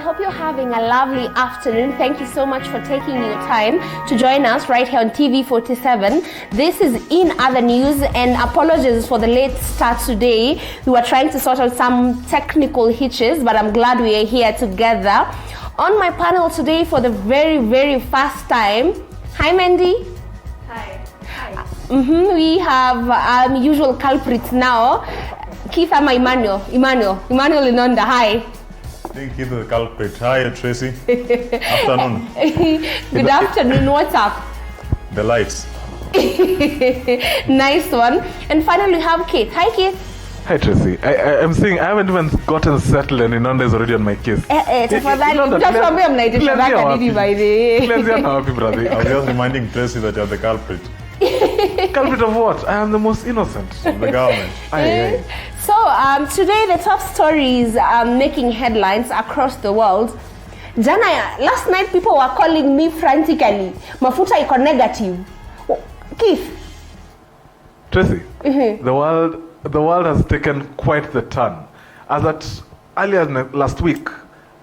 hope you're having a lovely afternoon. Thank you so much for taking your time to join us right here on TV47. This is In Other News, and apologies for the late start today. We were trying to sort out some technical hitches, but I'm glad we are here together. On my panel today for the very, very first time, hi Mandy. Hi. We have usual culprits now. Keith ama Emmanuel Inonda, hi. I think he's the culprit. Hi, Tracy. Afternoon. Good afternoon, what's up? The lights. Nice one. And finally we have Keith. Hi Keith. Hi Tracy, I'm saying I haven't even gotten settled and Inonda is already on my case. Tafadhali, utatuambia mnaitisha zaka nini by the way. Cleanse happy brother. I was just reminding Tracy that you're the culprit Culprit of what? I am the most innocent. of the government. Aye. So today the top stories making headlines across the world. Last night people were calling me frantically. Mafuta iko negative. Keith. Tracy, the world has taken quite the turn. As at earlier last week,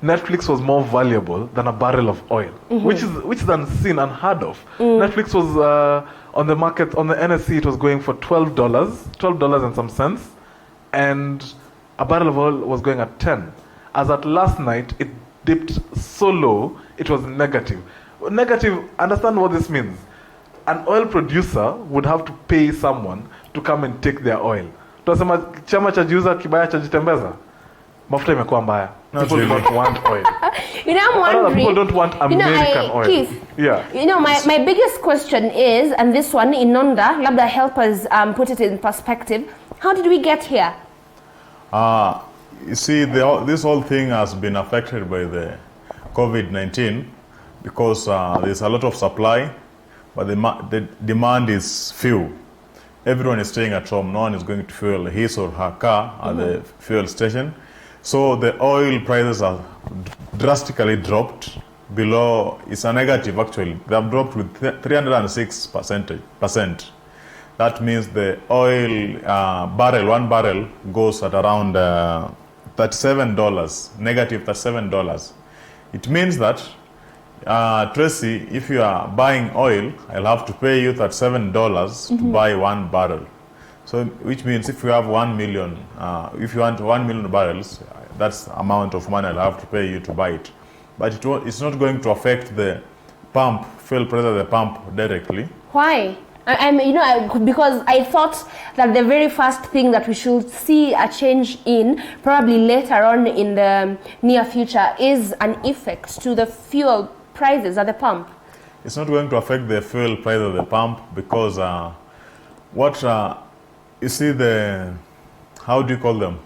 Netflix was more valuable than a barrel of oil, which is unseen, unheard of. Netflix was on the market, on the NSE, it was going for $12 and some cents, and a barrel of oil was going at 10. As at last night, it dipped so low, it was negative. Negative, understand what this means. An oil producer would have to pay someone to come and take their oil. Tunasema chama cha jiuza kibaya cha jitembeza. Mafuta imekuwa mbaya. People don't want oil. I'm wondering. People don't want American oil. Keith, my biggest question is, and this one, Inonda, labda help us put it in perspective. How did we get here? You see, this whole thing has been affected by the COVID-19 because there's a lot of supply, but the demand is few. Everyone is staying at home. No one is going to fuel his or her car at the fuel station. So the oil prices are drastically dropped below. It's a negative actually. They have dropped with 306%. That means the oil one barrel goes at around $37, negative $37. It means that Tracy, if you are buying oil, I'll have to pay you $37 to buy one barrel. So, which means if you have 1 million, if you want 1 million barrels, that's the amount of money I'll have to pay you to buy it. But it's not going to affect the fuel price of the pump directly. Why? Because I thought that the very first thing that we should see a change in, probably later on in the near future, is an effect to the fuel prices at the pump. It's not going to affect the fuel price of the pump because you see how do you call them?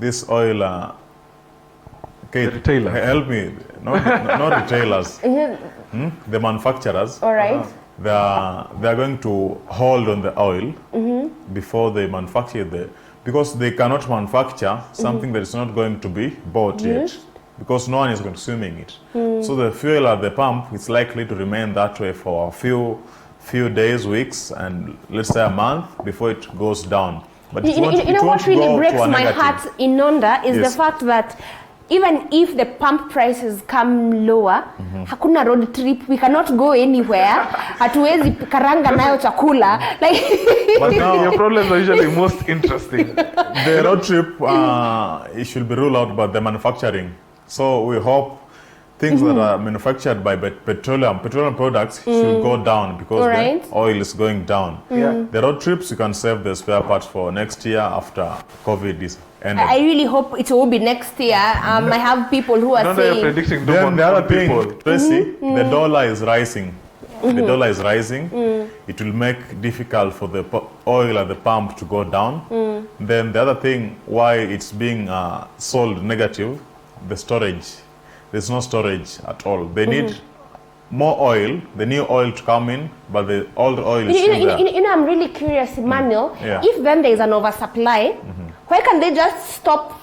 This oil. The retailers. Help me. Not retailers. The manufacturers. All right. They are going to hold on the oil before they manufacture because they cannot manufacture something that is not going to be bought yet because no one is consuming it. So the fuel at the pump is likely to remain that way for a few days, weeks, and let's say a month before it goes down. But what really breaks my heart, Inonda, is the fact that even if the pump prices come lower, hakuna road trip, we cannot go anywhere. Hatuwezi karanga nayo chakula. But now your problems are usually most interesting. The road trip it should be ruled out by the manufacturing. So we hope things that are manufactured by petroleum products should go down because the oil is going down. The road trips, you can save the spare parts for next year after COVID is ended. I really hope it will be next year. I have people who are saying... predicting then the other thing, Tracy, the dollar is rising. The dollar is rising. It will make difficult for the oil at the pump to go down. Then the other thing, why it's being sold negative, the storage. There's no storage at all. They need more oil, the new oil to come in, but the old oil is still there. I'm really curious, Emmanuel. If then there is an oversupply, why can't they just stop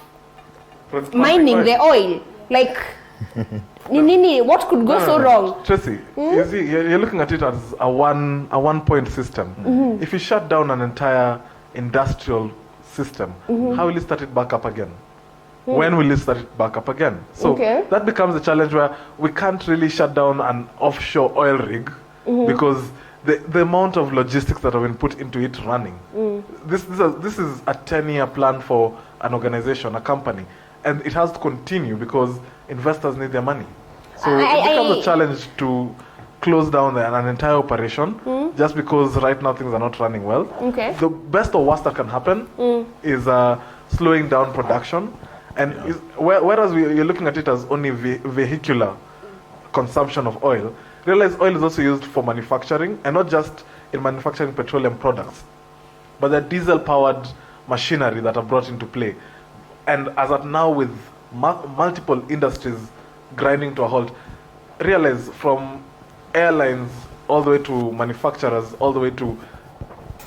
mining the oil? Like, what could go so wrong? Tracy, you see, you're looking at it as a one-point system. If you shut down an entire industrial system, how will you start it back up again? When will it start it back up again? So Okay. that becomes a challenge where we can't really shut down an offshore oil rig because the amount of logistics that have been put into it running. This is a 10-year plan for an organization, a company, and it has to continue because investors need their money. So it becomes a challenge to close down an entire operation just because right now things are not running well. Okay. The best or worst that can happen is slowing down production. And whereas you're looking at it as only vehicular consumption of oil, realize oil is also used for manufacturing, and not just in manufacturing petroleum products, but the diesel-powered machinery that are brought into play. And as at now, with multiple industries grinding to a halt, realize from airlines all the way to manufacturers, all the way to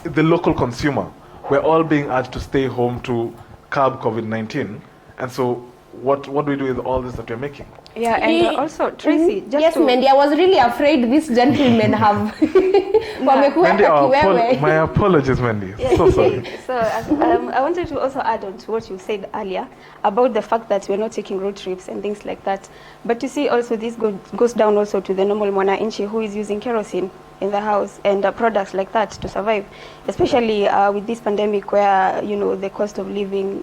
the local consumer, we're all being urged to stay home to curb COVID-19. And so what do we do with all this that we're making? Yeah, and also, Tracy, just Yes, to... Mandy, I was really afraid these gentlemen have wamekuweka Mandy, kiwewe. my apologies, Mandy. So sorry. So I wanted to also add on to what you said earlier about the fact that we're not taking road trips and things like that. But you see, also this goes down also to the normal mwananchi who is using kerosene in the house and products like that to survive, especially with this pandemic where, you know, the cost of living,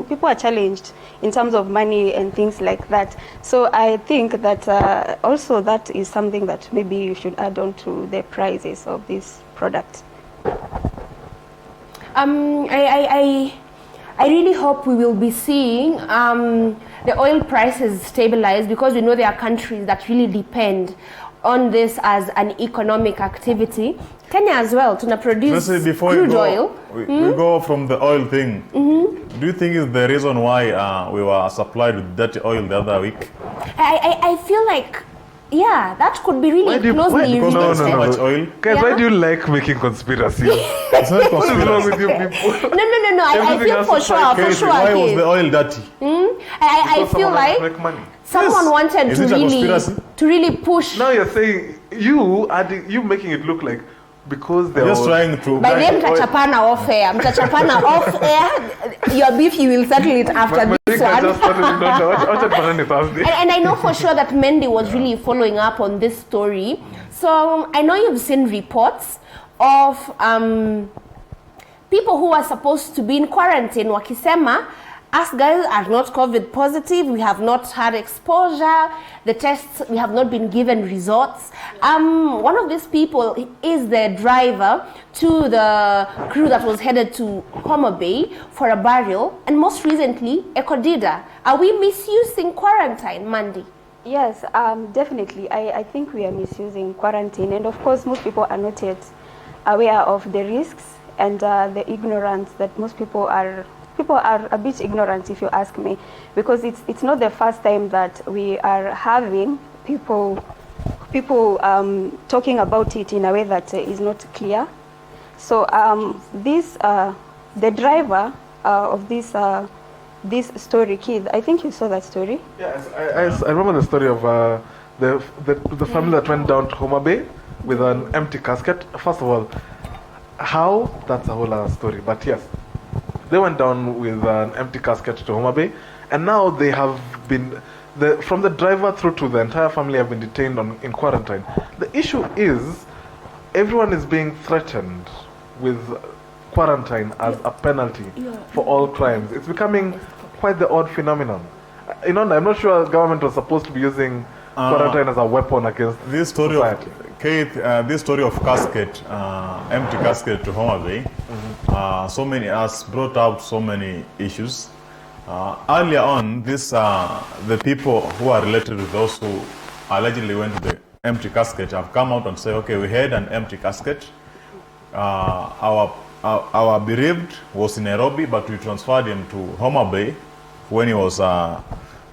people are challenged in terms of money and things like that. So I think that also that is something that maybe you should add on to the prices of this product. I really hope we will be seeing the oil prices stabilize, because we know there are countries that really depend on this as an economic activity. Kenya as well, to produce Before crude we go, oil. we go from the oil thing. Do you think is the reason why we were supplied with dirty oil the other week? I feel like, yeah, that could be really closely Because related. there's so much oil. Guys, Yeah. why do you like making conspiracies? It's not What is wrong conspiracy. with you people? No. I Everything feel has for to sure, fight for Katie, sure. why was Keith. the oil dirty? I Because feel someone has to like make money. someone Yes. wanted Is to it a really conspiracy? push. Now you're saying you making it look like because there Just was trying to. By then mtachapana off air. Mtachapana off air. Your beef, you will settle it after this Marika one. just started watch it Banana Thursday. And I know for sure that Mendy was really following up on this story. So I know you've seen reports of people who are supposed to be in quarantine wakisema, us guys are not COVID positive, we have not had exposure, the tests, we have not been given results. One of these people is the driver to the crew that was headed to Homa Bay for a burial, and most recently, Ekodida. Are we misusing quarantine, Mandy? Yes, definitely. I think we are misusing quarantine, and of course most people are not yet aware of the risks and the ignorance that most people are a bit ignorant, if you ask me, because it's not the first time that we are having people talking about it in a way that is not clear. So the driver of this story, Keith, I think you saw that story. Yes, I remember the story of the family that went down to Homa Bay with an empty casket. First of all, how? That's a whole other story. But yes, they went down with an empty casket to Homa Bay, and now they have been, from the driver through to the entire family have been detained in quarantine. The issue is everyone is being threatened with quarantine as a penalty for all crimes. It's becoming quite the odd phenomenon. You know, I'm not sure government was supposed to be using quarantine as a weapon against This story society. Kate, this story of casket, empty casket to Homa Bay, so many has brought out so many issues. Earlier on, the people who are related with those who allegedly went to the empty casket have come out and say, okay, we had an empty casket. Our bereaved was in Nairobi, but we transferred him to Homa Bay when he was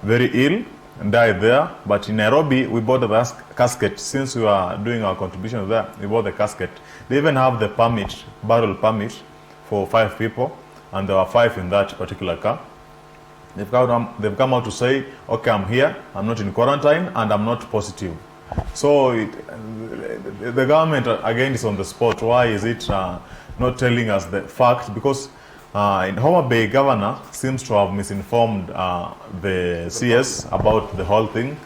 very ill and died there. But in Nairobi, we bought the casket. Since we were doing our contribution there, we bought the casket. They even have the permit, burial permit, for 5 people, and there were 5 in that particular car. They've come out to say, okay, I'm here, I'm not in quarantine, and I'm not positive. So the government again is on the spot. Why is it not telling us the fact? Because In Homa Bay, governor seems to have misinformed the CS about the whole thing.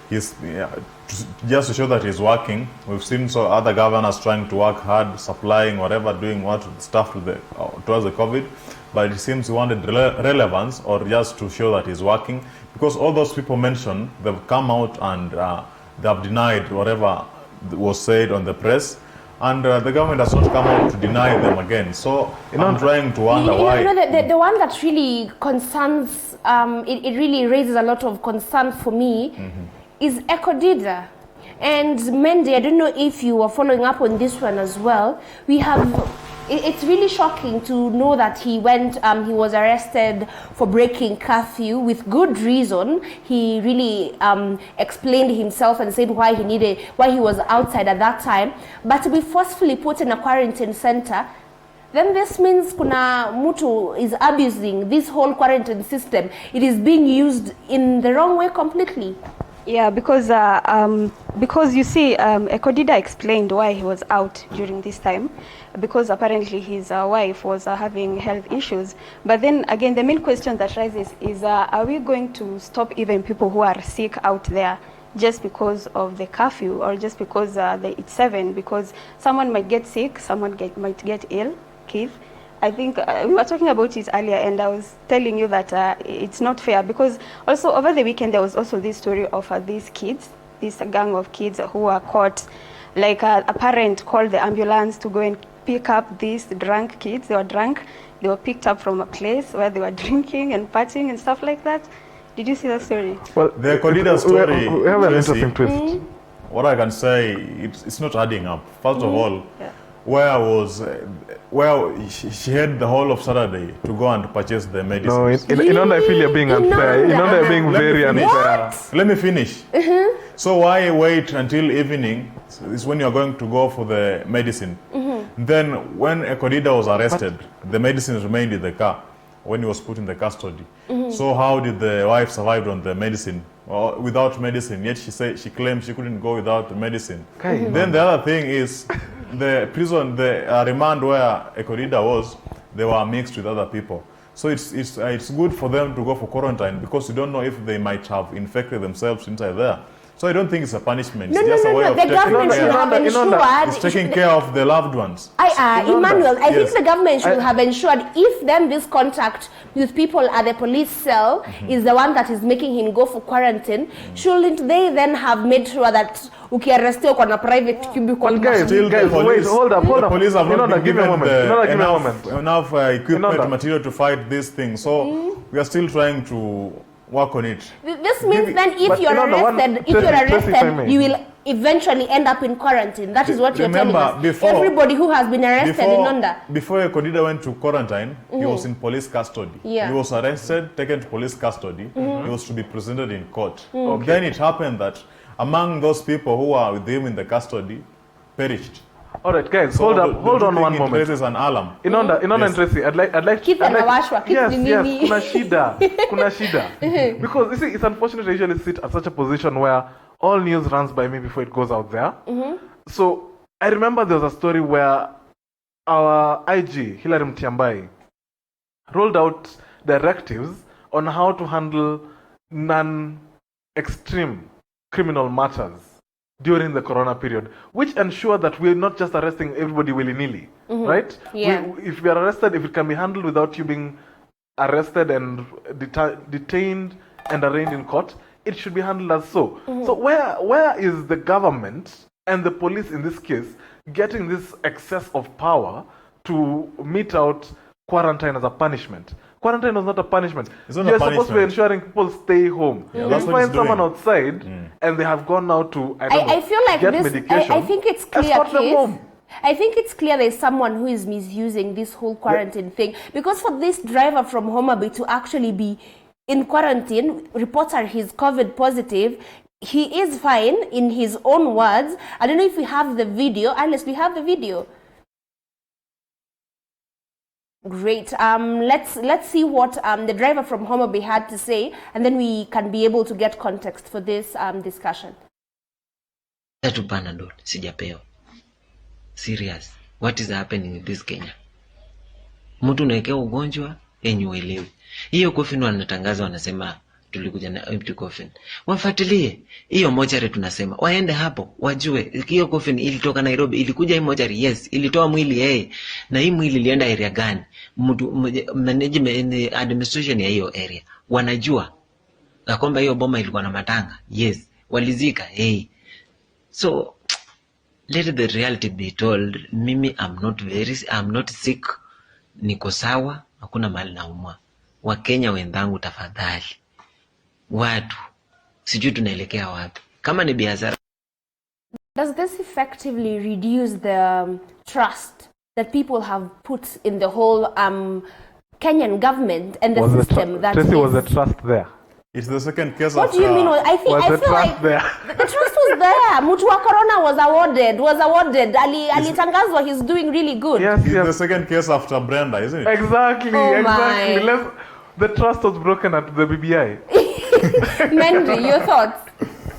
Just to show that he's working. We've seen other governors trying to work hard, supplying whatever, doing what stuff towards the COVID, but it seems he wanted relevance or just to show that he's working, because all those people mentioned, they've come out and they have denied whatever was said on the press. And the government has not come out to deny them again. So I'm trying to wonder why. The one that really concerns, it really raises a lot of concern for me, is Ekodida. And Mendy, I don't know if you are following up on this one as well. It's really shocking to know that he was arrested for breaking curfew with good reason. He really explained himself and said why he was outside at that time. But to be forcefully put in a quarantine center, then this means kuna mtu is abusing this whole quarantine system. It is being used in the wrong way completely. Yeah, because you see, Ekodida explained why he was out during this time, because apparently his wife was having health issues. But then again, the main question that rises is, are we going to stop even people who are sick out there just because of the curfew, or just because it's 7? Because someone might get sick, someone might get ill, Keith. I think we were talking about it earlier, and I was telling you that it's not fair, because also over the weekend there was also this story of these kids, this gang of kids who were caught, like a parent called the ambulance to go and pick up these drunk kids. They were drunk, they were picked up from a place where they were drinking and partying and stuff like that. Did you see that story? Well, the Ekodida story, we have an interesting twist. What I can say, it's not adding up. First of all, she had the whole of Saturday to go and purchase the medicine. No, I feel you're being unfair. You're being very unfair. Let me finish. So why wait until evening? Is when you're going to go for the medicine. Then when Ekodida was arrested, the medicine remained in the car when he was put in the custody. So how did the wife survive on the medicine? Or without medicine? Yet she claimed she couldn't go without the medicine. Then the other thing is, the prison, the remand where Ekodida was, they were mixed with other people. So it's good for them to go for quarantine, because you don't know if they might have infected themselves inside there. So I don't think it's a punishment. It's just a way of the government should have ensured. It's taking care of the loved ones. Emmanuel, I think the government should have ensured, if then this contact with people at the police cell is the one that is making him go for quarantine, shouldn't they then have made sure that ukiarrestiwa kwa na private cubicle? Well, guys, wait, hold up. The police have not been given enough equipment, Inonda, material to fight this thing. So we are still trying to work on it. This means then if you're arrested, you will eventually end up in quarantine. That is what you're telling us. Everybody who has been arrested in Nonda. Before Ekodida went to quarantine, he was in police custody. Yeah. He was arrested, taken to police custody. He was to be presented in court. Then it happened that among those people who were with him in the custody, perished. All right, guys, hold on one moment. Raises an alarm. Inonda and Tracy, I'd like Keep yes, kuna shida. Because you see, it's unfortunate I usually sit at such a position where all news runs by me before it goes out there. So I remember there was a story where our IG, Hilary Mutyambai, rolled out directives on how to handle non-extreme criminal matters during the corona period, which ensure that we're not just arresting everybody willy-nilly, right? Yeah. If we are arrested, if it can be handled without you being arrested and detained and arraigned in court, it should be handled as so. So where is the government and the police in this case getting this excess of power to mete out quarantine as a punishment? Quarantine was not a punishment. You're supposed to be ensuring people stay home. Yeah, you find someone outside and they have gone now to I feel like get this. medication. I think it's clear. Escort them home. I think it's clear there's someone who is misusing this whole quarantine thing, because for this driver from Homa Bay to actually be in quarantine, reports are he's COVID positive. He is fine in his own words. I don't know if we have the video. Unless we have the video. Great. Let's see what the driver from Homa Bay had to say, and then we can be able to get context for this discussion. Tatu Panadol sijapewa. Serious. What is happening in this Kenya? Mtu unaekea ugonjwa yenye uelewi. Hiyo coffin wanatangaza wanasema tulikuja na empty coffin. Wafuatilie. Hiyo mochari tunasema. Waende hapo, wajue. Hiyo coffin ilitoka Nairobi, ilikuja hii mochari, yes. Ilitoa mwili, na hii mwili ilienda area gani? Management administration ya hiyo area. Wanajua. Na kwamba hiyo boma ilikuwa na matanga, yes. Walizika, So, let the reality be told. Mimi, I'm not sick. Niko sawa, hakuna mahali naumwa. Wakenya wenzangu tafadhali. Watu, sijui tunaelekea wapi. Kama ni biashara. Does this effectively reduce the trust that people have put in the whole Kenyan government and the system that Tracy, was the trust there? It's the second case What do you mean? I feel like there? the trust was there. Mtu wa Corona was awarded. Alitangazwa, he's doing really good. Yes, It's the second case after Brenda, isn't it? Exactly. My. The trust was broken at the BBI. Mendy, your thoughts?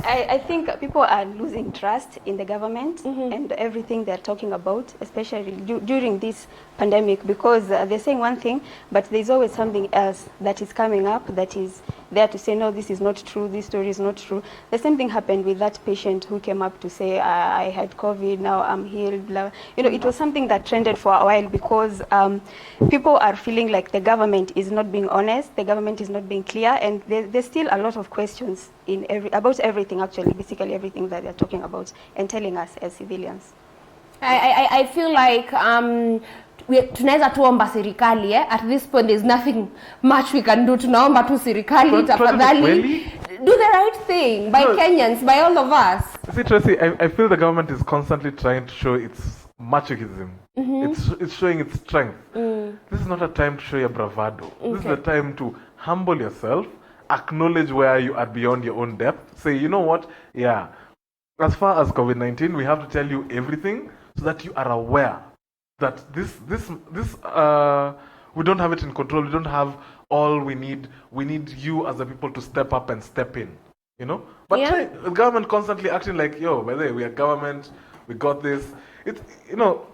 I think people are losing trust in the government and everything they're talking about, especially during this pandemic, because they're saying one thing, but there's always something else that is coming up that is there to say, no, this is not true, this story is not true. The same thing happened with that patient who came up to say, I had COVID, now I'm healed. Blah. It was something that trended for a while because people are feeling like the government is not being honest, the government is not being clear, and there's still a lot of questions about everything, actually, basically everything that they're talking about and telling us as civilians. I feel like tunaweza tuomba serikali at this point there's nothing much we can do. Tunaomba tu serikali tafadhali do the right thing by Kenyans, by all of us. See, Tracy, I feel the government is constantly trying to show its machism. It's showing its strength. This is not a time to show your bravado. This is a time to humble yourself, acknowledge where you are beyond your own depth. Say, you know what? Yeah, as far as COVID-19, we have to tell you everything so that you are aware that this we don't have it in control. We don't have all we need. We need you as the people to step up and step in. But the government constantly acting like, yo, by the way, we are government, we got this. It's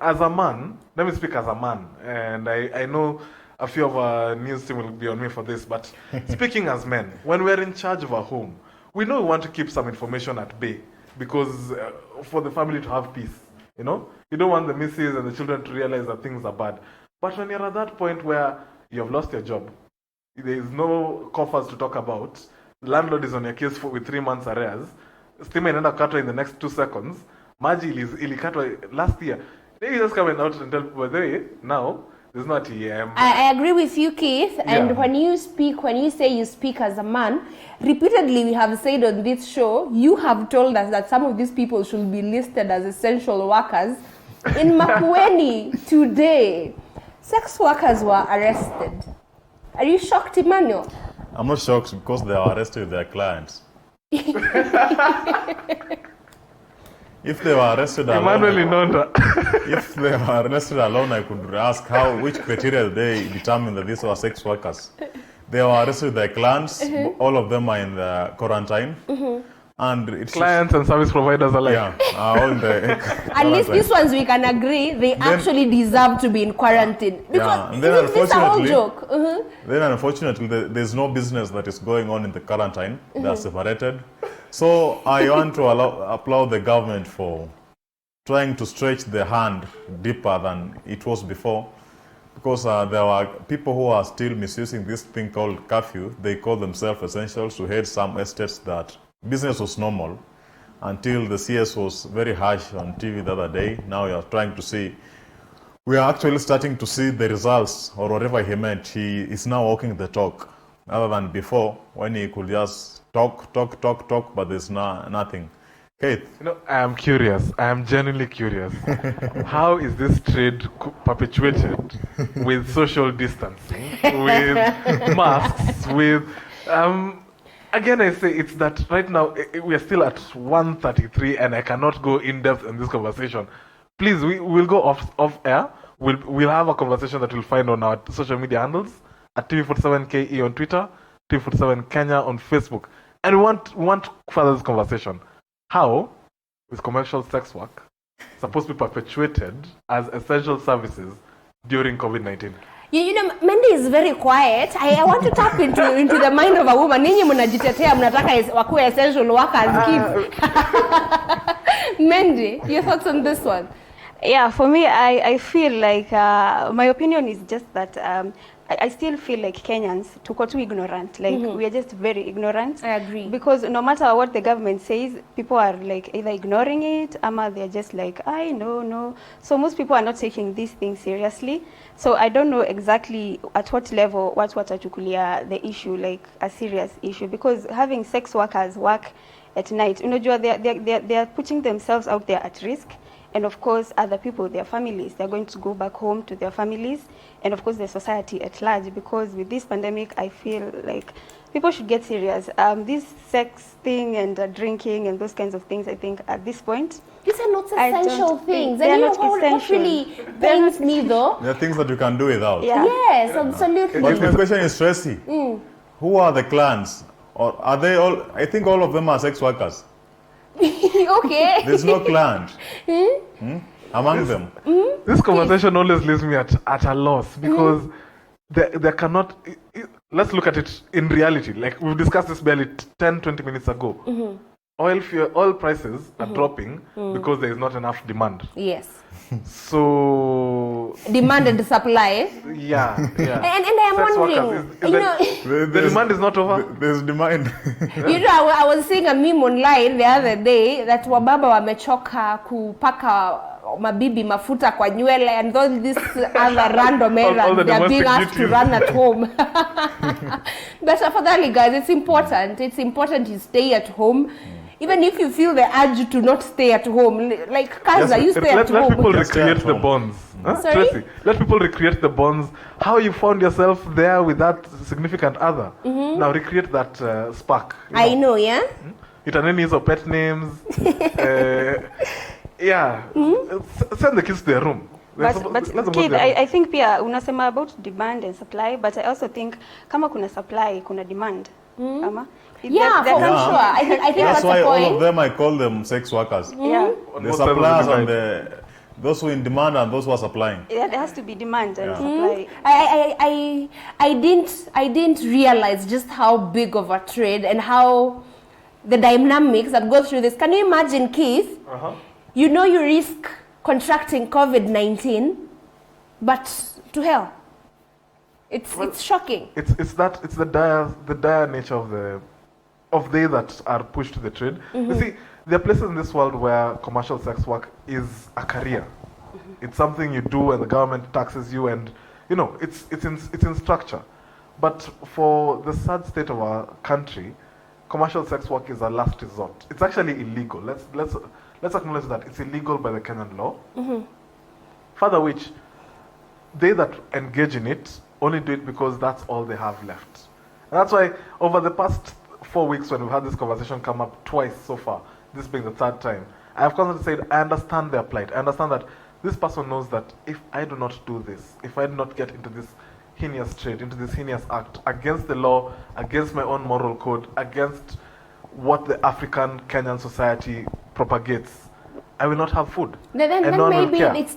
as a man, let me speak as a man, and I know a few of our news team will be on me for this, but speaking as men, when we're in charge of our home, we know we want to keep some information at bay because for the family to have peace. You don't want the missus and the children to realize that things are bad. But when you're at that point where you have lost your job, there is no coffers to talk about, landlord is on your case with 3 months arrears, stima inaenda kukatwa in the next 2 seconds, maji ilikatwa last year. Then you just come out and tell people, now, there's no TM. I agree with you, Keith. And when you say you speak as a man, repeatedly we have said on this show, you have told us that some of these people should be listed as essential workers. In Makueni today, sex workers were arrested. Are you shocked, Emmanuel? I'm not shocked because they are arrested with their clients. If they were arrested alone, if they were arrested alone, I could ask which criteria they determined that these were sex workers. They were arrested with their clients. All of them are in the quarantine. And it's clients and service providers alike. All the at least these ones we can agree they actually deserve to be in quarantine. Because and then it's a whole joke. Then unfortunately, there's no business that is going on in the quarantine. They're separated. So I want to applaud the government for trying to stretch the hand deeper than it was before. Because there are people who are still misusing this thing called curfew. They call themselves essentials. We had some estates that business was normal until the CS was very harsh on TV the other day. Now we are trying to see, we are actually starting to see the results or whatever he meant. He is now walking the talk other than before when he could just talk, but there's nothing. Keith? I am curious. I am genuinely curious. How is this trade perpetuated with social distancing, with masks, with... Again, I say it's that right now we are still at 1:33 and I cannot go in depth in this conversation. Please, we'll go off air. We'll have a conversation that we'll find on our social media handles at TV47KE on Twitter, TV47 Kenya on Facebook. And we want further this conversation. How is commercial sex work supposed to be perpetuated as essential services during COVID-19? You know, Mendy is very quiet. I want to tap into the mind of a woman. Ninyi mnajitetea mnataka wakuwe essential workers kids. Mendy, your thoughts on this one? Yeah, for me, I feel like my opinion is just that I still feel like Kenyans tuko too ignorant. Like we are just very ignorant. I agree. Because no matter what the government says, people are like either ignoring it, or they're just like, no. So most people are not taking these things seriously. So I don't know exactly at what level watu watachukulia the issue like a serious issue. Because having sex workers work at night, they are putting themselves out there at risk. And of course, other people, their families, they're going to go back home to their families. And of course, the society at large. Because with this pandemic, I feel like people should get serious. This sex thing and drinking and those kinds of things, I think at this point, These are not essential things. They are And you not know what essential. really pains me though? There are things that you can do without. Yeah. Yes, absolutely. But my question is, Tracy, who are the clans? Or are they all, I think all of them are sex workers. Okay. There's no clan among them. This conversation always leaves me at a loss because there cannot. Let's look at it in reality. Like we've discussed this barely 10-20 minutes ago. Oil prices are dropping because there is not enough demand. Yes. So Demand and supply. yeah. And I am Sex wondering, workers, you know, the demand is not over. There's demand. you know, I was seeing a meme online the other day that wababa wamechoka kupaka mabibi mafuta kwa nywele and all these other random errands the they are being domestic asked to duties. run at home. But afadhali guys, it's important you stay at home. Even if you feel the urge to not stay at home, like Kaza, you stay at Let home. people Just stay recreate at the home. bonds. Huh? Sorry? Tracy, let people recreate the bonds. How you found yourself there with that significant other. Now recreate that spark. I know, yeah? Itaneni hizo pet names. Yeah. Send the kids to their room. But Let's go to Kid, their room. I think pia unasema about demand and supply, but I also think kama kuna supply, kuna demand. Ama? Yeah, for Yeah. sure. I think That's that's why the all point. of them, I call them sex workers. Yeah. On The both sides of the suppliers and divide. those who in demand and those who are supplying. Yeah, there has to be demand and supply. I didn't realize just how big of a trade and how the dynamics that go through this. Can you imagine, Keith? You know you risk contracting COVID-19, but to hell. It's shocking. It's the dire nature of they that are pushed to the trade. You see, there are places in this world where commercial sex work is a career. It's something you do and the government taxes you, and you know it's in structure. But for the sad state of our country, commercial sex work is a last resort. It's actually illegal. Let's acknowledge that it's illegal by the Kenyan law. Further which, they that engage in it only do it because that's all they have left. And that's why over the past 4 weeks when we've had this conversation come up twice so far, this being the third time, I have constantly said, I understand their plight. I understand that this person knows that if I do not do this, if I do not get into this heinous trade, into this heinous act, against the law, against my own moral code, against what the African Kenyan society propagates, I will not have food. Then and no one will maybe care. it's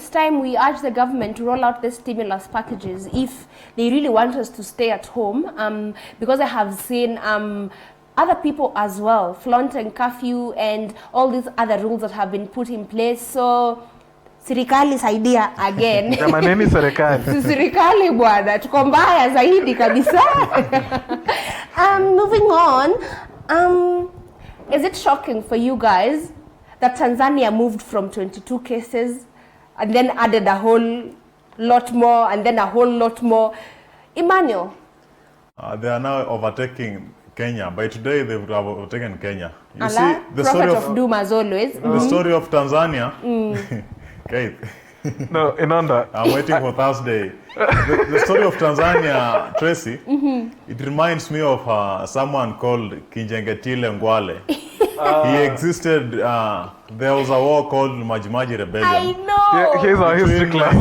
time we urge the government to roll out the stimulus packages if they really want us to stay at home. Because I have seen other people as well flaunting curfew and all these other rules that have been put in place. So serikali saidia again. Jamaneni serikali. Serikali bwana, tuko mbaya zaidi kabisa. Moving on, is it shocking for you guys that Tanzania moved from 22 cases and then added a whole lot more and then a whole lot more? Emmanuel? They are now overtaking Kenya. By today, they would have overtaken Kenya. You Allah, see, the prophet story of doom as always. the story of Tanzania. Kate, No, Inanda. I'm waiting for Thursday. The story of Tanzania, Tracy, it reminds me of someone called Kinjengetile Ngwale. He existed, there was a war called Majimaji Rebellion. I know. Here's our history class.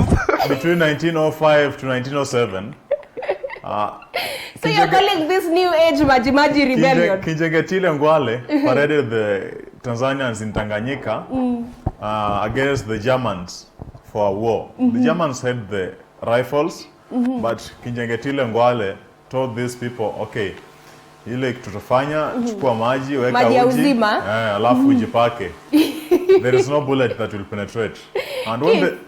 Between 1905 to 1907. So you're calling this new age Majimaji rebellion? Kinjengetile Ngwale paraded the Tanzanians in Tanganyika against the Germans for a war. The Germans had the rifles, but Kinjengetile Ngwale told these people, okay, ile tutafanya chukua maji weka Maji ya uji uzima. alafu ujipake. There is no bullet that will penetrate. And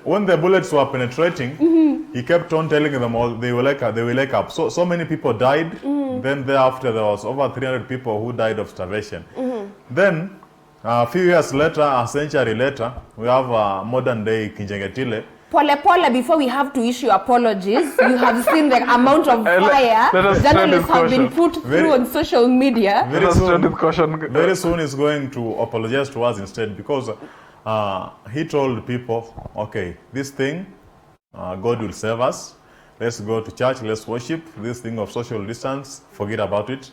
when the bullets were penetrating, he kept on telling them all they will wake up. So many people died. Then thereafter there was over 300 people who died of starvation. Then a few years later, a century later, we have modern day Kinjengetile. Pole, before we have to issue apologies, you have seen the amount of fire let us journalists have been caution. put through on social media. Very soon he's going to apologize to us instead, because he told people, okay, this thing, God will save us. Let's go to church, let's worship. This thing of social distance, forget about it.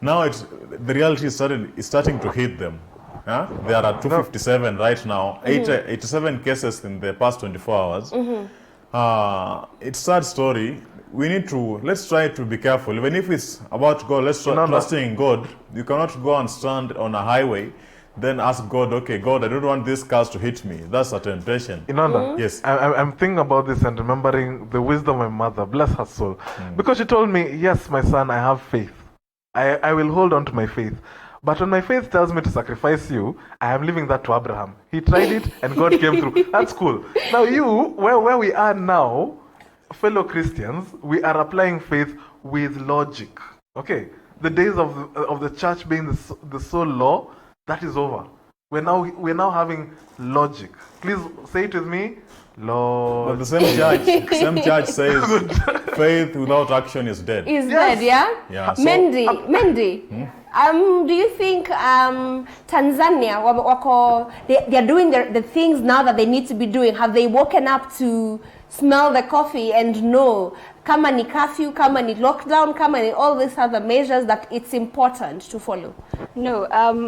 Now the reality is starting to hit them. Yeah? There are 257 right now, 87 cases in the past 24 hours. It's a sad story. Let's try to be careful. Even if it's about God, let's try trusting in God. You cannot go and stand on a highway, then ask God, okay, God, I don't want these cars to hit me. That's a temptation. Inanda, Yes. I'm thinking about this and remembering the wisdom of my mother, bless her soul. Because she told me, yes, my son, I have faith. I will hold on to my faith. But when my faith tells me to sacrifice you, I am leaving that to Abraham. He tried it and God came through. That's cool. Now where we are now, fellow Christians, we are applying faith with logic. Okay? The days of the church being the sole law, that is over. We're now having logic. Please say it with me. Lord. But the same church says faith without action is dead. Is dead, yeah? Yeah. So, Mendy. Do you think Tanzania they are doing the things now that they need to be doing? Have they woken up to smell the coffee and know kama ni curfew, kama ni lockdown, kama ni all these other measures that it's important to follow? No,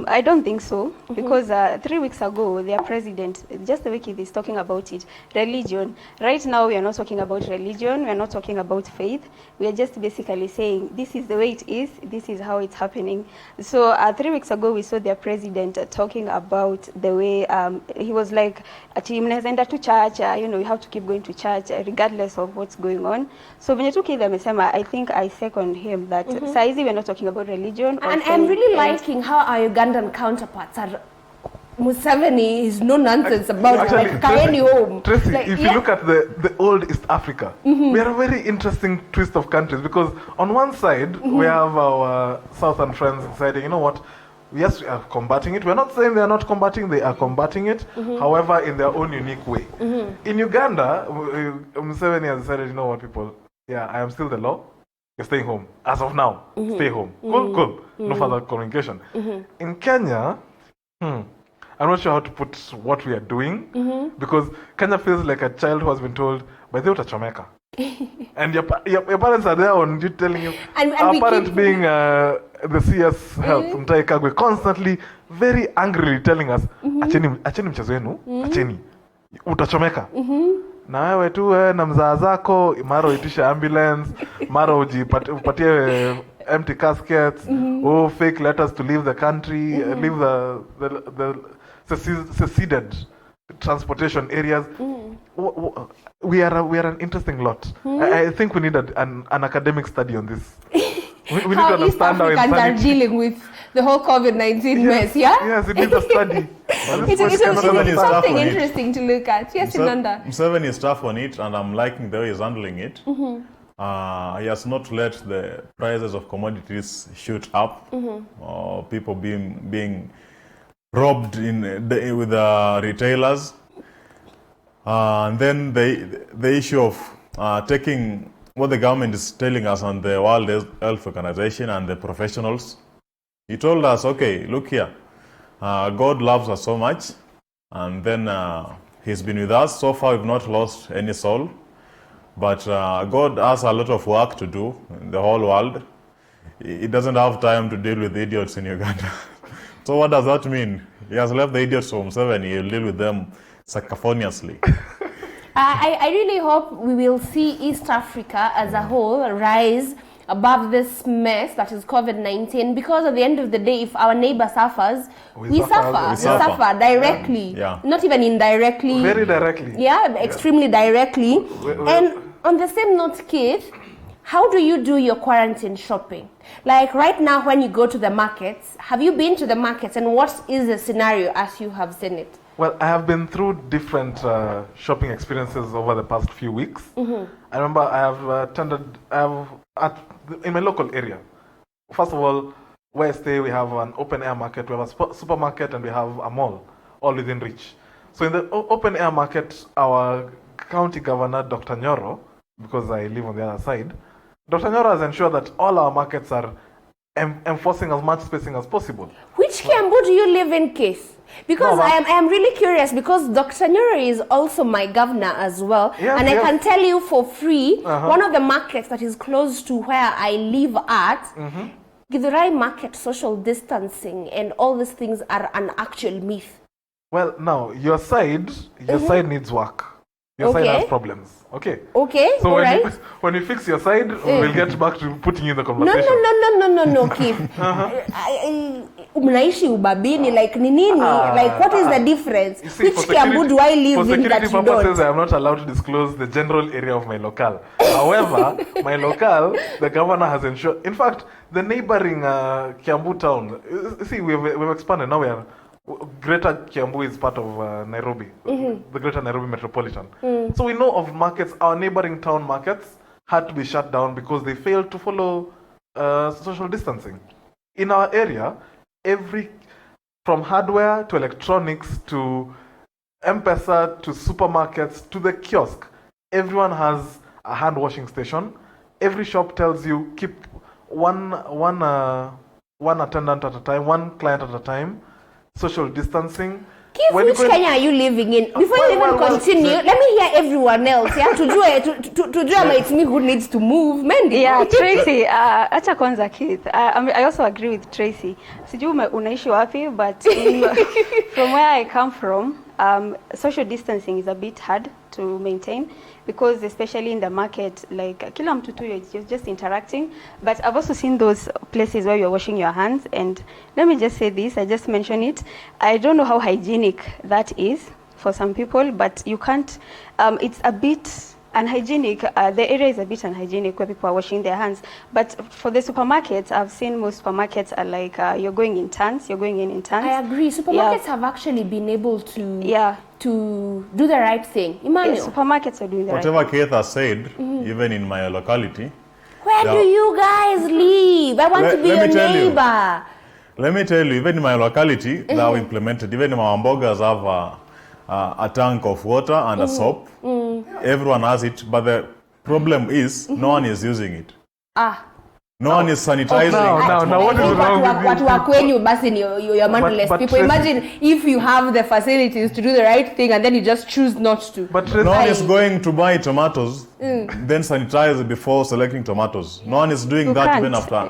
I don't think so, because 3 weeks ago, their president, just the way he is talking about it, religion. Right now, we are not talking about religion, we are not talking about faith. We are just basically saying, this is the way it is, this is how it's happening. So 3 weeks ago, we saw their president talking about the way, he was like, mnaenda to church, you have to keep going to church regardless of what's going on. So when you took it, I think I second him that saizi we're not talking about religion. And I'm really liking how our Ugandan counterparts are. Museveni is no nonsense about Actually, like Kaeni home. Tracy, Like, if you look at the old East Africa, we are a very interesting twist of countries, because on one side we have our southern friends deciding, you know what, yes, we are combating it. We're not saying they are not combating, they are combating it, however, in their own unique way. In Uganda, Museveni has decided, you know what, people, yeah, I am still the law. You're staying home. As of now, stay home. Cool. No further communication. In Kenya, I'm not sure how to put what we are doing, because Kenya feels like a child who has been told, by the way, utachomeka. And your parents are there on you telling you, and our parents being the CS Health, Mutahi Kagwe, constantly, very angrily telling us, acheni mchezo wenu, acheni, utachomeka. Na wewe tu na mzaa zako, mara uitishe ambulance, mara upatie empty caskets, fake letters to leave the country, leave the seceded transportation areas. We are an interesting lot. I think we need an academic study on this. We need to understand how Africans are dealing with the whole COVID-19 mess, yeah? Yes, it needs a study. It's something interesting to look at. Yes, Inanda. Museveni is tough on it, and I'm liking the way he's handling it. He has not let the prices of commodities shoot up, or people being robbed with the retailers. And then the issue of taking what the government is telling us on the World Health Organization and the professionals. He told us, okay, look here, God loves us so much, and then he's been with us. So far, we've not lost any soul, but God has a lot of work to do in the whole world. He doesn't have time to deal with idiots in Uganda. So what does that mean? He has left the idiots from 7, he'll deal with them sacafoniously. I really hope we will see East Africa as a whole rise above this mess that is COVID-19, because at the end of the day, if our neighbor suffers, we suffer directly, not even indirectly. Very directly. Yeah, extremely directly. And On the same note, Keith, how do you do your quarantine shopping? Like right now when you go to the markets, have you been to the markets and what is the scenario as you have seen it? Well, I have been through different shopping experiences over the past few weeks. I remember I have in my local area. First of all, where I stay, we have an open air market, we have a supermarket, and we have a mall, all within reach. So in the open air market, our county governor, Dr. Nyoro, because I live on the other side, Dr. Nyoro has ensured that all our markets are enforcing as much spacing as possible. Which Kiambu do you live in, Keith? Because I am really curious because Dr. Nyoro is also my governor as well. Yes, and yes. I can tell you for free, one of the markets that is close to where I live at, Githurai market, social distancing and all these things are an actual myth. Well, now, your side needs work. Your side has problems. Okay. Okay, So all when you fix your side, we'll get back to putting you in the conversation. No, Keith. Mnaishi ubabini, like ni nini? Like what is the difference? You see, Which Kiambu do I live in that you For security purposes, don't? I am not allowed to disclose the general area of my locale. However, my locale, the governor has ensured. In fact, the neighboring Kiambu town, you see, we've expanded. Now we are Greater Kiambu is part of Nairobi, the Greater Nairobi Metropolitan. So we know of markets, our neighboring town markets had to be shut down because they failed to follow social distancing. In our area, from hardware to electronics to M-Pesa to supermarkets to the kiosk, everyone has a hand washing station. Every shop tells you keep one attendant at a time, one client at a time. Social distancing. Keith, which Kenya are you living in? Before you even continue, let me hear everyone else. Yeah, to do it's me who needs to move. Mandy. Yeah, Tracy, acha kwanza Keith. I also agree with Tracy. Sijui unaishi wapi, but from where I come from, social distancing is a bit hard to maintain because especially in the market, like kila mtu tu you're just interacting. But I've also seen those places where you're washing your hands, and let me just say this, I just mentioned it. I don't know how hygienic that is for some people, but you can't, it's a bit unhygienic. The area is a bit unhygienic where people are washing their hands. But for the supermarkets, I've seen most supermarkets are like you're going in turns. You're going in turns. I agree. Supermarkets have actually been able to do the right thing. Emmanuel. Yes, supermarkets are doing the right thing. Whatever Keith has said, even in my locality. Where do you guys live? I want to be your neighbor. Let me tell you, even in my locality, they have implemented. Even our hamburgers have a tank of water and a soap. Everyone has it, but the problem is no one is using it. No one is sanitizing. Now, what is wrong with you? Wakwenyu basi ni you're mindless people. Imagine if you have the facilities to do the right thing and then you just choose not to. But no one is going to buy tomatoes, then sanitize before selecting tomatoes. No one is doing that even after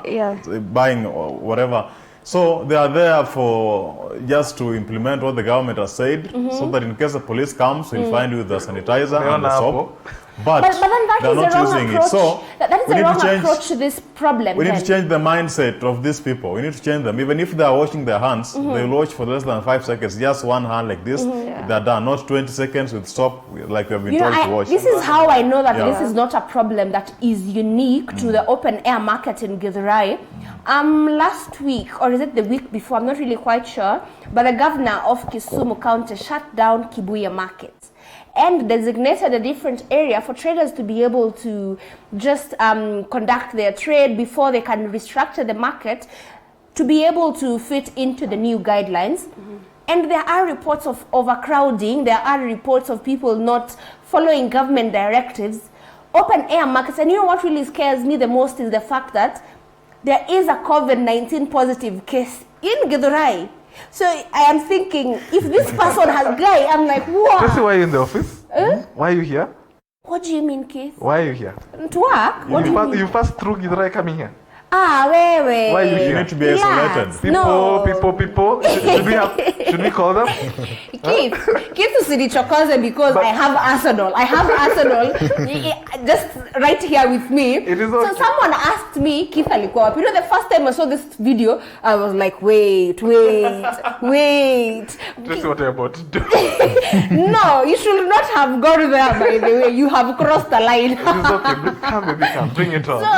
buying or whatever. So they are there for just to implement what the government has said, so that in case the police comes, we'll find you with the sanitizer and the soap. But then that they're is not the wrong using approach. it. So that is the wrong approach to this problem. We need to change the mindset of these people. We need to change them. Even if they are washing their hands, they will wash for less than 5 seconds. Just one hand like this, they're done. Not 20 seconds with soap like we have been told to wash. This is how I know that this is not a problem that is unique to the open air market in Githurai. Last week, or is it the week before, I'm not really quite sure, but the governor of Kisumu County shut down Kibuye Market and designated a different area for traders to be able to just conduct their trade before they can restructure the market to be able to fit into the new guidelines. And there are reports of overcrowding, there are reports of people not following government directives. Open air markets, and you know what really scares me the most is the fact that there is a COVID-19 positive case in Githurai. So I am thinking, if this person has guy, I'm like, wow. Tracy, why are you in the office? Why are you here? What do you mean, Keith? Why are you here? To work? You passed through Githurai coming here? wewe. Why you You here? need to be Relax. isolated. No. People. Should we call them? Keith usinichokoze because I have Arsenal. Just right here with me. It is So okay. someone asked me, Keith alikuwa wapi? You know, the first time I saw this video, I was like, wait. Tracy, what are you about to do? No, you should not have gone there, by the way. You have crossed the line. It is okay. Come, baby, come. Bring it on. So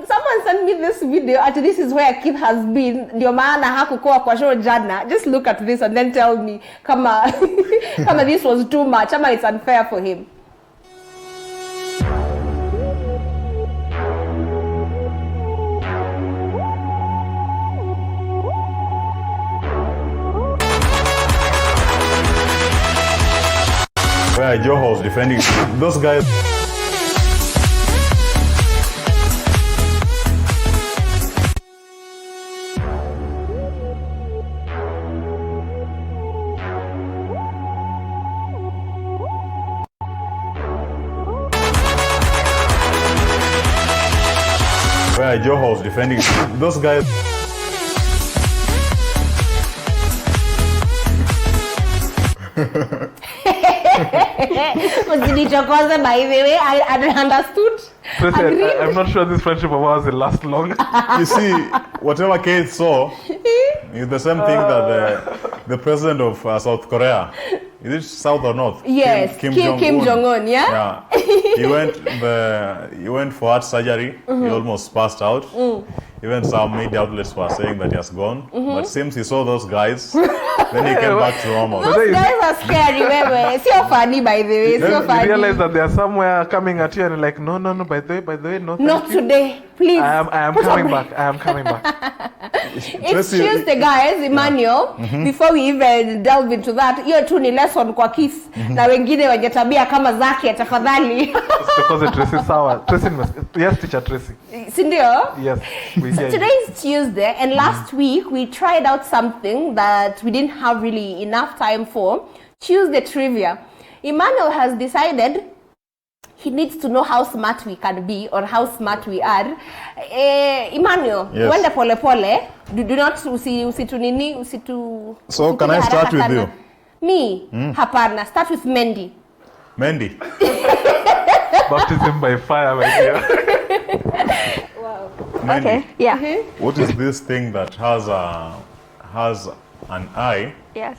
someone sent me this video. At this is where Keith has been. Ndio maana hakukuwa kwa show jana. Just look at this and then tell me kama this was too much. Ama it's unfair for him. Where Joho was defending those guys. Where Joho was defending those guys. Usinichokoze, by the way. I understood. Tracy, Agreed. I'm not sure this friendship of ours will last long. You see, whatever Keith saw is the same thing that the president of South Korea, is it South or North? Yes, Kim Jong-un, yeah? Yeah. He went for heart surgery. He almost passed out. Even some media outlets were saying that he has gone. But since he saw those guys, then he came back to normal. Those guys are scary, wewe. Sio funny, by the way. Then Sio you funny. realize that they are somewhere coming at you and you're like, no, by the way, no, thank Not you. today, please. I am Put a coming break. back. I am coming back. It's Tuesday, guys. Emmanuel, before we even delve into that, hiyo tu ni lesson kwa Keith na wengine wenye tabia kama zake, tafadhali. Because Tracy sawa. Tracy, yes, teacher Tracy. Si ndio? Yes, we hear you. Today is Tuesday, and last week we tried out something that we didn't have really enough time for. Tuesday trivia. Emmanuel has decided he needs to know how smart we can be or how smart we are. Emmanuel, Yes. uende pole pole. Do not usitu. So can I start with you? Me? Hapana. Start with Mendy. Mendy. Baptism by fire, my dear. Mendy. Okay. Yeah. What is this thing that has an eye Yes.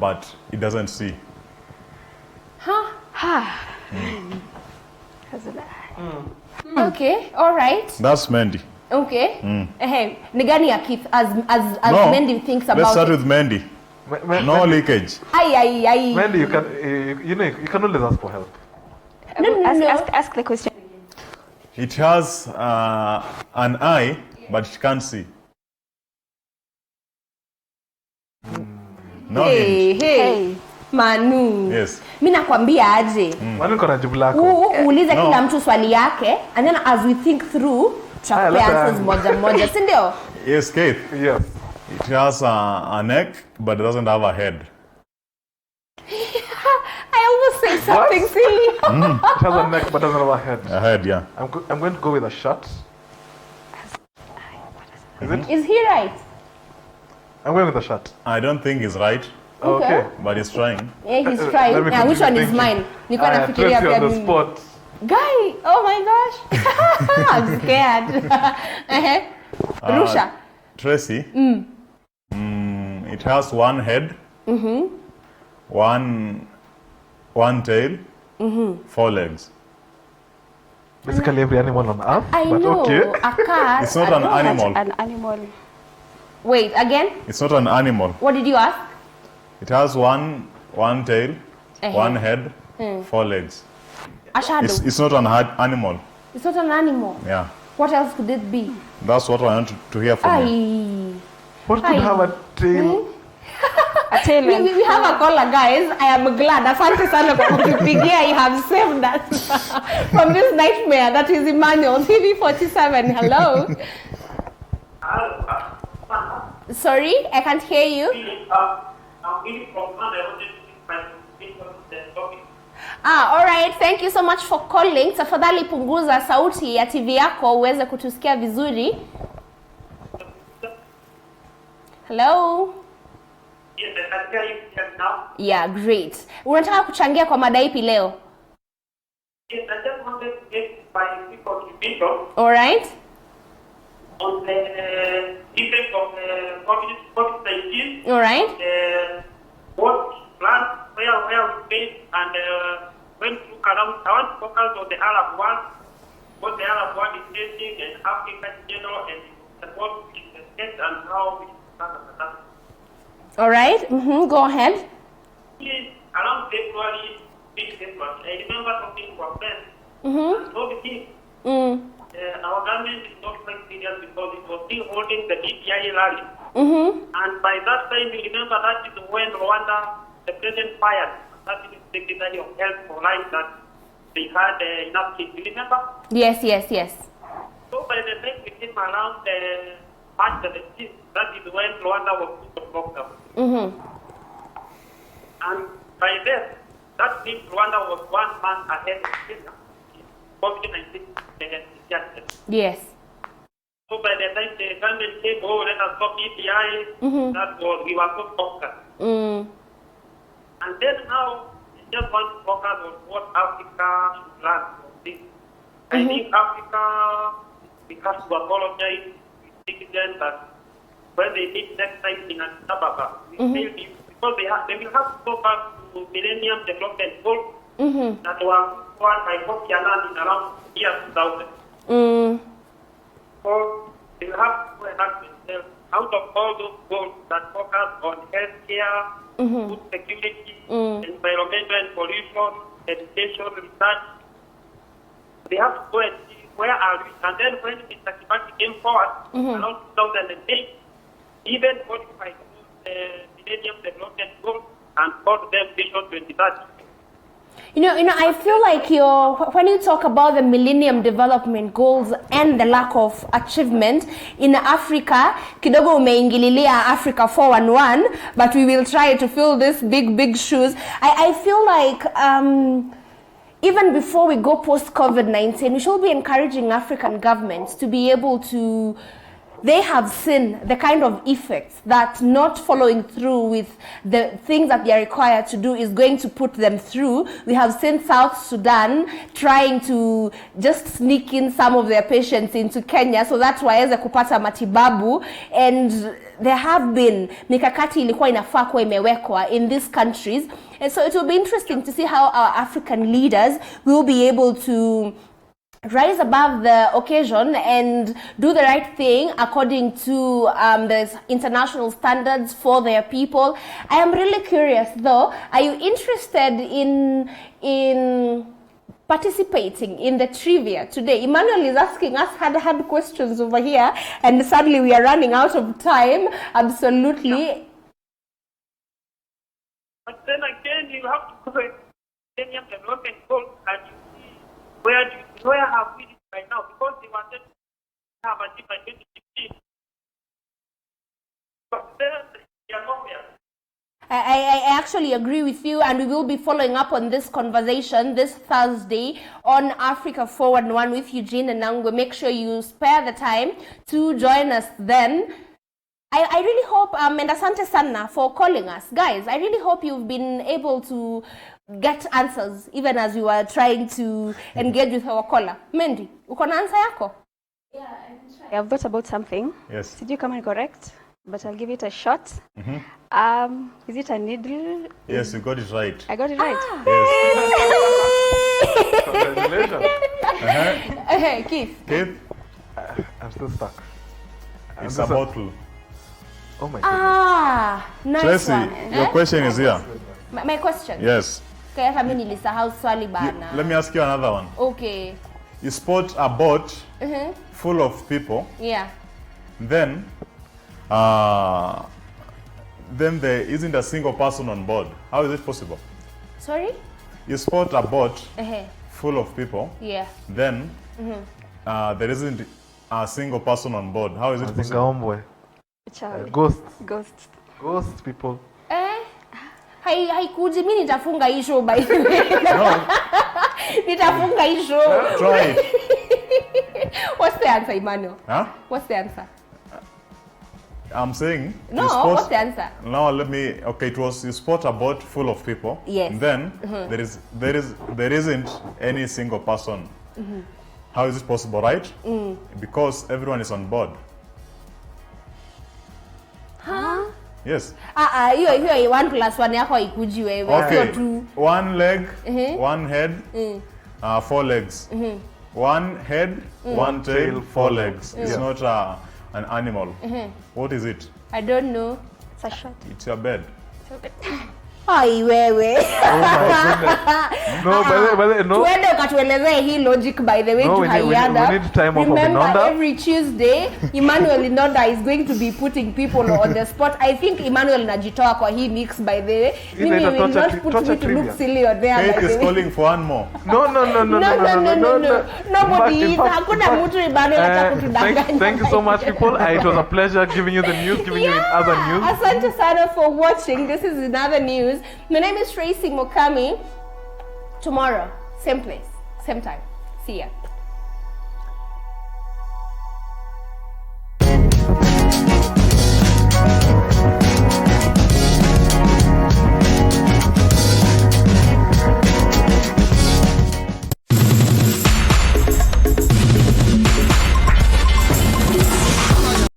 but it doesn't see? Okay. All right. That's Mendy. Okay. Ni gani ya Keith as No. Mendy thinks Let's about start it? with Mendy. No leakage. Ay. Mandy, you can always ask for help. No. Ask the question. It has an eye, but it can't see. No hint. Hey. Manu. Yes. Mimi nakwambia aje. Mwani uko na jibu lako. Uulize No. kila mtu swali yake and then as we think through tutakupea let's answers moja, si ndio? Yes, Keith. Yes. It has a neck, but it doesn't have a head. I almost said something silly. It has a neck but doesn't have a head. A head, yeah. I'm going to go with a shirt. Is it? Is he right? I'm going with a shirt. I don't think he's right, Okay. but he's trying. Yeah, he's trying. Let me Yeah, which one continue is thinking. mine? Nilikuwa nafikiria Tracy pia on the mimi. spot. Guy, oh my gosh. I'm scared. Rusha. Tracy. It has one head, one tail, 4 legs. Basically every animal on earth. I but know. okay. A cat. It's not an animal. An animal. Wait, again? It's not an animal. What did you ask? It has one tail, one head, 4 legs. A shadow. It's not an animal. It's not an animal. Yeah. What else could it be? That's what I want to hear from you. Ay. What could Aye. have a tail? A tail. We have a caller, guys. I am glad. Asante sana kwa kutupigia. You have saved us from this nightmare. That is Emmanuel, TV47. Hello. Sorry, I can't hear you. All right, thank you so much for calling. Tafadhali punguza sauti ya TV yako uweze kutusikia vizuri. Hello? Yes, I can hear you now. Yeah, great. Unataka kuchangia kwa mada ipi leo? Yes, I just wanted to get my quick contribution All right? on the effect of COVID-19. All right? What plans, where we face, and when to look around. I want to focus on the Arab world, what the Arab world is facing, and Africa in general, and what we can get and how we can start at. All right? Go ahead. Around February, mid-February, I remember talking to a friend, and told him our government is not quite serious because it was still holding the DPI rally. And by that time, you remember that is when Rwanda, the president fired that is Secretary of Health for life that they had enough kids. You remember? Yes. So by the time we came around March 17th, that is when Rwanda was put on lockdown. And by then, that means Rwanda was 1 month ahead of Kenya. COVID-19. Yes. So by the time the government came, let us stop EPI, that was, we were so focused. And then now, we just want to focus on what Africa should learn from this. I think Africa, we have to apologize to citizens that when they meet next time in Addis Ababa, we still need, because they will have to go back to Millennium Development Goals that were formed by Kofi Annan in around year 2000. So they will have to enact themselves out of all those goals that focus on healthcare, food security, environmental and pollution, education, research. They have to go and see where are we. And then when Mr. Kibaki came forward around 2008, even modified the Millennium Development Goals and called them Vision 2030. You know, I feel like when you talk about the Millennium Development Goals and the lack of achievement in Africa, kidogo umeingililia Africa 411, but we will try to fill this big shoes. I feel like even before we go post-COVID-19, we should be encouraging African governments to be able to. They have seen the kind of effects that not following through with the things that they are required to do is going to put them through. We have seen South Sudan trying to just sneak in some of their patients into Kenya so that waweze kupata matibabu, and there have been mikakati ilikuwa inafaa kuwa imewekwa in these countries, and so it will be interesting to see how our African leaders will be able to rise above the occasion and do the right thing according to the international standards for their people. I am really curious though, are you interested in participating in the trivia today? Emmanuel is asking us hard questions over here, and sadly we are running out of time. Absolutely. But then again, you have to go and Millennium Development Goals and you see where have we reached right now, because they wanted to have achieved by 2016. But then they are nowhere. I actually agree with you, and we will be following up on this conversation this Thursday on Africa 411 with Eugene and Nangwe. Make sure you spare the time to join us then. I really hope, and asante sana for calling us. Guys, I really hope you've been able to get answers even as we were trying to engage with our caller. Mendy, uko na answer yako? Yeah, I've thought about something. Yes. Did you come in correct? But I'll give it a shot. Is it a needle? Yes, you got it right. I got it right. Yes. Hey, Keith. Keith, I'm still stuck. it's a bottle. Oh my goodness. Nice Tracy, one. your question is here. My question? Yes. Okay, hata mimi nilisahau swali bana. Let me ask you another one. Okay. You spot a boat full of people, Yeah. then there isn't a single person on board. How is it possible? Sorry? You spot a boat Uh-huh. full of people, Yeah. then there isn't a single person on board. How is it possible? Zingaombwe. Child. Ghosts. Ghosts. Ghost people. haikuji. Mimi nitafunga hii show by the way. No. Nitafunga hii show. Try it. What's the answer, Emmanuel? Huh? What's the answer? I'm saying No, you spot- what's the answer? Now let me. Okay, it was you spot a boat full of people. Yes. And then there isn't any single person. How is it possible, right? Because everyone is on board. Huh? Yes. Hiyo 1 + 1 yako haikuji wewe. Okay. Sio tu. One leg, one head, 4 legs. One head, one tail, 4 legs. It's not an animal. What is it? I don't know. It's a shot. It's your bed. Ai wewe. No, by the way, no. Tuende ukatuelezee hii logic by the way No, to we need Hayada. time off of Remember Inonda. every Tuesday Emmanuel Inonda is going to be putting people on the spot. I think Emmanuel najitoa kwa hii mix by the way. Mimi Inaitwa will not put torture me to trivia. look silly on there. Faith by the is way. calling for one more. No. Nobody In is. fact, Hakuna mtu Emmanuel acha kutudanganya. thank you so much, people. It was a pleasure giving you the news, giving you other news. Asante sana for watching. This is Another News. My name is Tracy Mokami. Tomorrow, same place, same time. See ya.